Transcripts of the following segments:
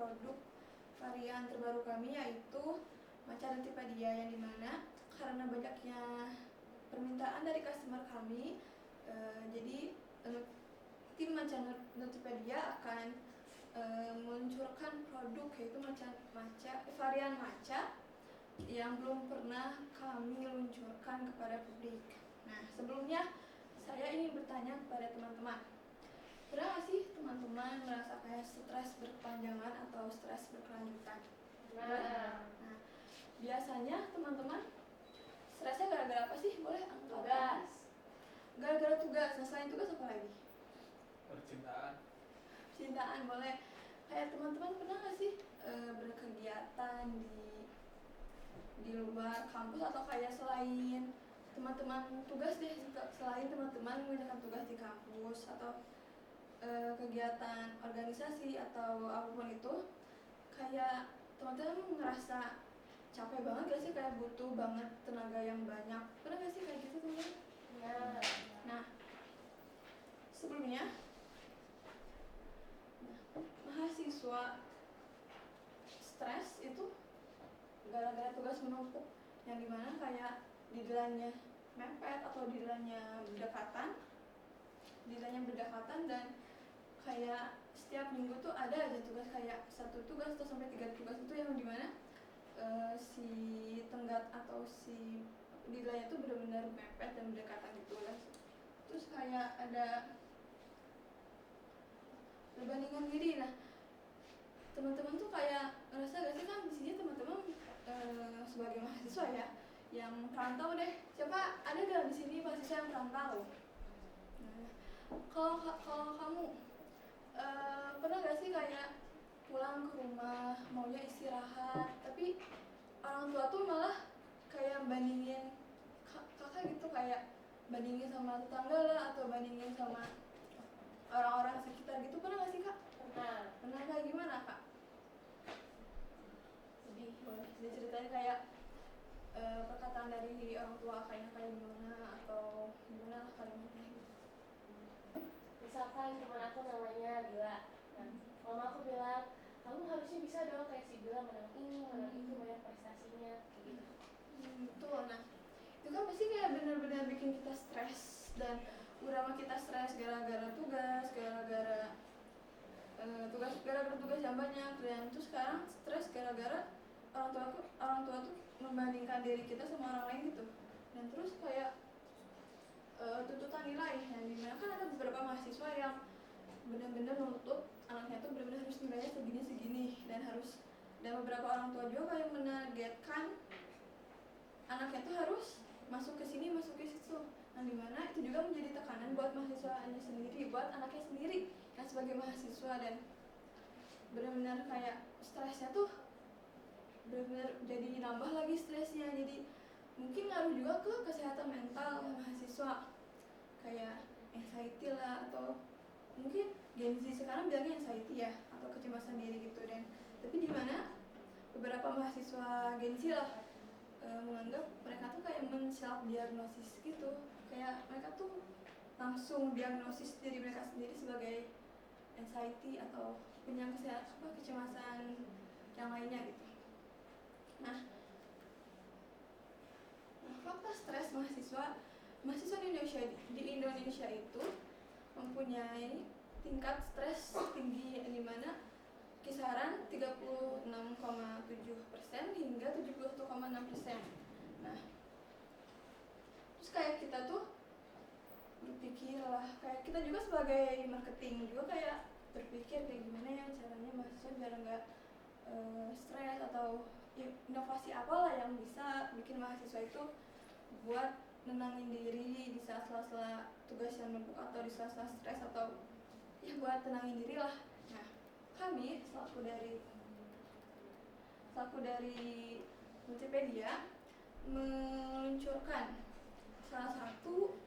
produk varian terbaru kami, yaitu matcha Nutipedia, yang dimana karena banyaknya permintaan dari customer kami, jadi tim matcha Nutipedia akan meluncurkan produk, yaitu varian matcha yang belum pernah kami luncurkan kepada publik. Nah, sebelumnya saya ingin bertanya kepada teman-teman, pernah nggak sih teman-teman merasa kayak stres berkepanjangan atau stres berkelanjutan? Nah, biasanya teman-teman stresnya gara-gara apa sih? Boleh angkat? Tugas. Gara-gara tugas. Nah, selain tugas apa lagi? Cintaan, boleh. Kayak teman-teman pernah nggak sih berkegiatan di luar kampus, atau kayak selain teman-teman tugas deh, selain teman-teman mengerjakan tugas di kampus atau kegiatan organisasi atau apapun itu, kayak teman-teman ngerasa capek banget gak sih, kayak butuh banget tenaga yang banyak? Pernah gak sih kayak gitu teman-teman? Nah, sebelumnya mahasiswa stres itu gara-gara tugas menumpuk, yang dimana kayak deadline-nya mepet atau deadline-nya berdekatan, dan kayak setiap minggu tuh ada aja tugas, kayak 1 tugas atau sampai 3 tugas itu, yang dimana si tenggat atau si deadline-nya tuh benar-benar mepet dan berdekatan gitu lah. Terus kayak ada perbandingan diri. Nah, teman-teman tuh kayak ngerasa gak sih, kan di sini teman-teman sebagai mahasiswa ya yang perantau deh. Siapa ada gak di sini mahasiswa yang perantau? Nah, kalau kamu pernah gak sih kayak pulang ke rumah maunya istirahat, tapi orang tua tuh malah kayak bandingin kakak gitu, kayak bandingin sama tetangga lah, atau bandingin sama orang-orang sekitar gitu? Pernah gak sih kak? Pernah. Kayak gimana kak? Sedih, boleh diceritain kayak perkataan dari orang tua kayak gimana, atau gimana lah kalimatnya gitu. Misalkan teman aku namanya Bila, mama aku bilang, kamu harusnya bisa dong kayak si Bila, menang ini, menang itu, banyak prestasinya, kayak gitu. Betul. Nah, itu kan pasti kayak benar-benar bikin kita stres, dan udah mah kita stres gara-gara tugas, gara-gara tugas yang banyak, dan itu sekarang stres gara-gara orang tua tuh membandingkan diri kita sama orang lain gitu. Dan terus kayak tuntutan nilai, yang dimana kan ada beberapa mahasiswa yang benar-benar menuntut anaknya tuh benar-benar harus nilainya segini, dan beberapa orang tua juga kayak menargetkan anaknya tuh harus masuk ke sini, masuk ke situ. Nah, dimana itu juga menjadi tekanan buat mahasiswanya sendiri, buat anaknya sendiri yang sebagai mahasiswa, dan benar-benar kayak stresnya tuh benar-benar jadi nambah lagi stresnya. Jadi mungkin ngaruh juga ke kesehatan mental mahasiswa, kayak anxiety lah, atau mungkin Gen Z sekarang bilangnya anxiety ya, atau kecemasan diri gitu. Dan tapi dimana beberapa mahasiswa Gen Z lah menganggap mereka tuh kayak men-self diagnosis gitu, kayak mereka tuh langsung diagnosis diri mereka sendiri sebagai anxiety atau punya kecemasan yang lainnya gitu. Nah, fakta stres mahasiswa di Indonesia itu mempunyai tingkat stres tinggi, di mana kisaran 36,7% hingga 71,6%. Nah, terus kayak kita tuh berpikir lah, kayak kita juga sebagai marketing juga kayak berpikir kayak gimana ya caranya mahasiswa biar nggak stres, atau inovasi apalah yang bisa bikin mahasiswa itu buat nenangin diri di sela-sela tugas yang numpuk, atau di sela-sela stres, atau ya buat tenangin diri lah. Nah, kami selaku dari Multipedia meluncurkan salah satu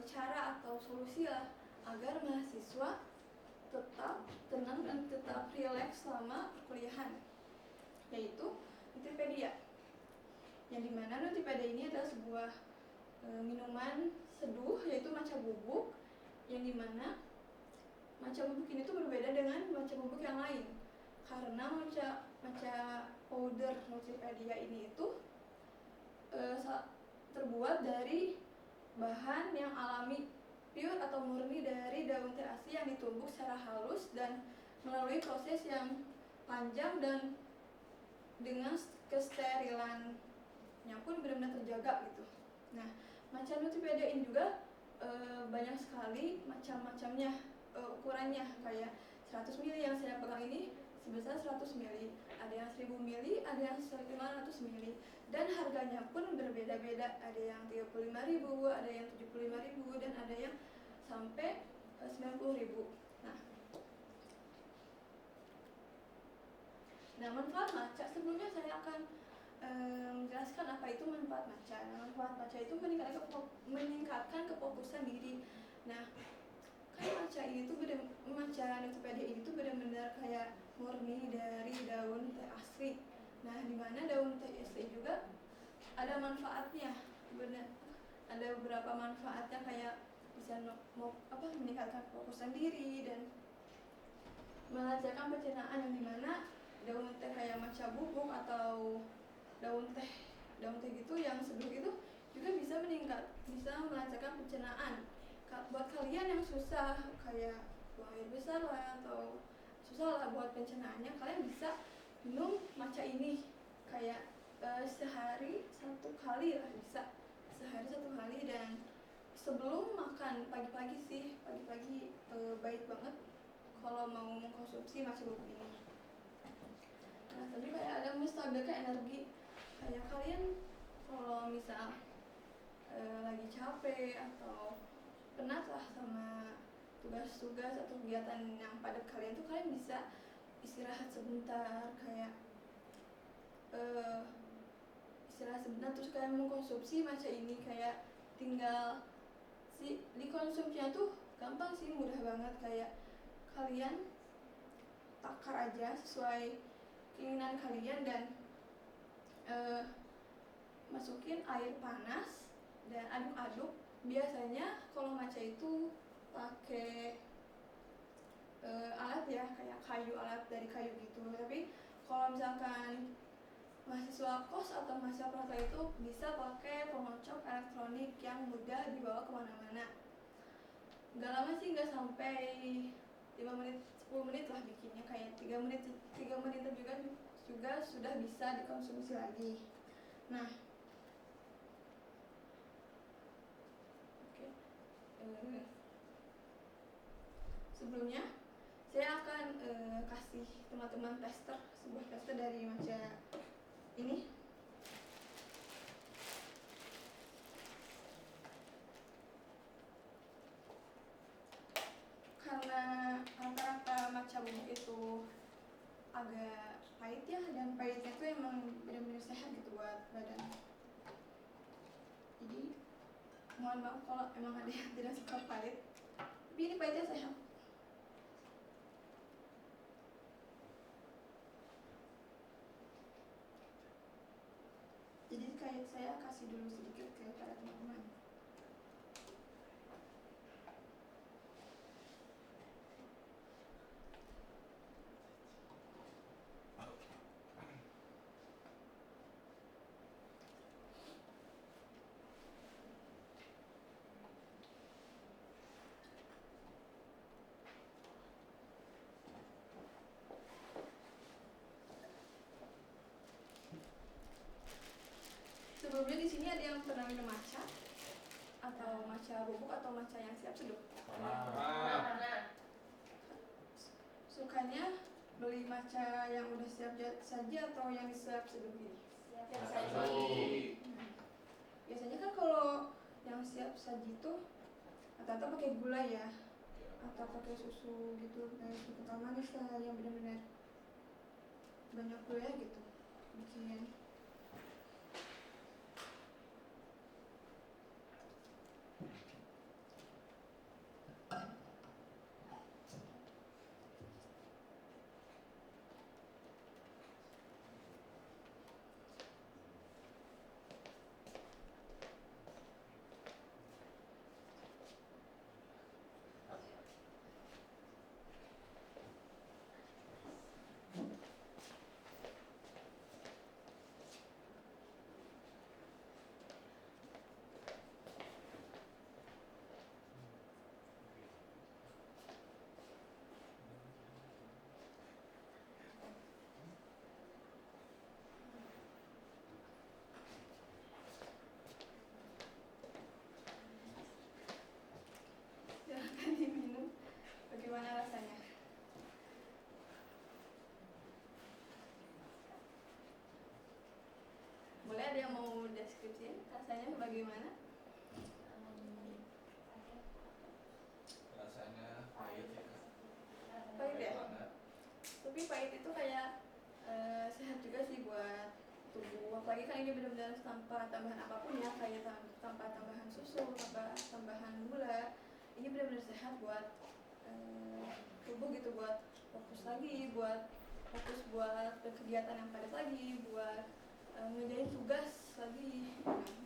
cara atau solusi lah agar mahasiswa tetap tenang dan tetap rileks selama perkuliahan, yaitu Multipedia. Yang dimana Multipedia ini adalah sebuah minuman seduh, yaitu matcha bubuk, yang dimana matcha bubuk ini tuh berbeda dengan matcha bubuk yang lain. karena matcha powder Nutripedia ini itu terbuat dari bahan yang alami, pure atau murni dari daun teh asli yang ditumbuk secara halus dan melalui proses yang panjang dan dengan kesterilannya pun benar-benar terjaga gitu. Nah, matcha Nutripedia ini juga banyak sekali macam-macamnya, ukurannya kayak 100 ml yang saya pegang ini sebesar 100 ml, ada yang 1000 ml, ada yang 1500 ml, dan harganya pun berbeda-beda, ada yang 35.000, ada yang 75.000, dan ada yang sampai 90.000. Nah, manfaat matcha, sebelumnya saya akan menjelaskan apa itu manfaat matcha. Nah, manfaat matcha itu meningkatkan kefokusan diri. Nah, kan matcha ini tuh matcha Nutripedia ini tuh benar-benar kayak murni dari daun teh asli. Nah, di mana daun teh asli juga ada manfaatnya, benar. Ada beberapa manfaatnya kayak bisa meningkatkan kefokusan diri dan melancarkan pencernaan, yang dimana daun teh kayak matcha bubuk atau daun teh gitu yang sebelum itu juga bisa melancarkan pencernaan. Buat kalian yang susah kayak buang air besar lah atau susah lah buat pencernaannya, kalian bisa minum matcha ini kayak sehari 1 kali lah, bisa sehari 1 kali, dan sebelum makan pagi-pagi sih, pagi-pagi baik banget kalau mau mengkonsumsi matcha bubuk ini. Nah, tadi kayak ada menstabilkan energi, kayak kalian kalau misal lagi capek atau penat lah sama tugas-tugas atau kegiatan yang padat kalian tuh, kalian bisa istirahat sebentar, kayak istirahat sebentar terus kalian mengkonsumsi matcha ini. Kayak tinggal dikonsumsinya tuh gampang sih, mudah banget, kayak kalian takar aja sesuai keinginan kalian dan masukin air panas dan aduk-aduk. Biasanya kalau matcha itu pakai alat ya, kayak alat dari kayu gitu. Tapi kalau misalkan mahasiswa kos atau mahasiswa pramuka itu bisa pakai pengocok elektronik yang mudah dibawa kemana-mana. Gak lama sih, gak sampai 5 menit 10 menit lah bikinnya, kayak 3 menit juga sudah bisa dikonsumsi lagi. Nah, sebelumnya saya akan kasih teman-teman sebuah tester dari matcha ini. Karena rata-rata matcha bubuk itu agak pahit ya, dan pahitnya itu emang benar-benar sehat gitu buat badan. Jadi mohon maaf kalau emang ada yang tidak suka pahit, tapi ini pahitnya sehat. Jadi kayak saya kasih dulu sedikit ke para teman-teman. Sebelumnya di sini ada yang pernah minum matcha atau matcha bubuk atau matcha yang siap seduh? Sukanya beli matcha yang udah siap saja atau yang siap seduh ini? Siap saji. Biasanya kan kalau yang siap saji itu rata-rata pakai gula ya, atau pakai susu gitu, kayak susu kental manis lah yang benar-benar banyak gula gitu bikin. ada yang mau deskripsiin rasanya bagaimana? Rasanya pahit ya Kak. Pahit ya? Banget. Tapi pahit itu kayak sehat juga sih buat tubuh. Apalagi kan ini benar-benar tanpa tambahan apapun ya, kayak tanpa tambahan susu, tanpa tambahan gula. Ini benar-benar sehat buat tubuh gitu, buat fokus buat kegiatan yang padat lagi, buat ngerjain tugas lagi,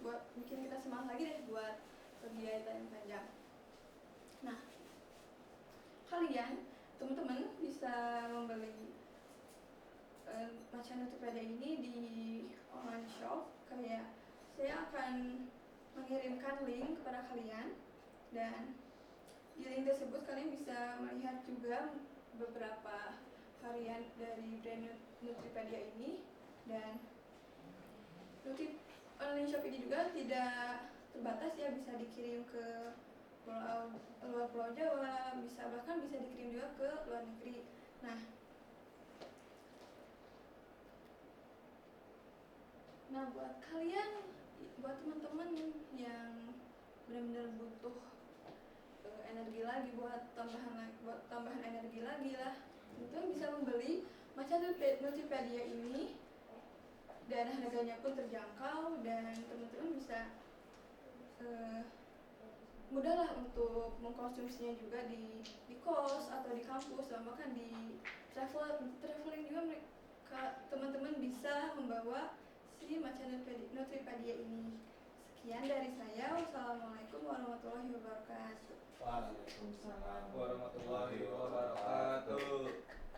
buat bikin kita semangat lagi deh buat kegiatan yang panjang. Nah, kalian teman-teman bisa membeli matcha Nutripedia ini di online shop. Kayak saya akan mengirimkan link kepada kalian, dan di link tersebut kalian bisa melihat juga beberapa varian dari brand Nutripedia ini. Dan online shop ini juga tidak terbatas ya, bisa dikirim ke luar Pulau Jawa, bahkan bisa dikirim juga ke luar negeri. Nah buat kalian, buat teman-teman yang benar-benar butuh energi lagi, buat tambahan energi lagi lah, teman-teman bisa membeli matcha Nutripedia ini, dan harganya pun terjangkau, dan teman-teman bisa mudah lah untuk mengkonsumsinya juga di kos atau di kampus, dan bahkan di traveling juga. Teman-teman bisa membawa si matcha Nutripedia ini. Sekian dari saya. Wassalamualaikum warahmatullahi wabarakatuh. Waalaikumsalam warahmatullahi wabarakatuh.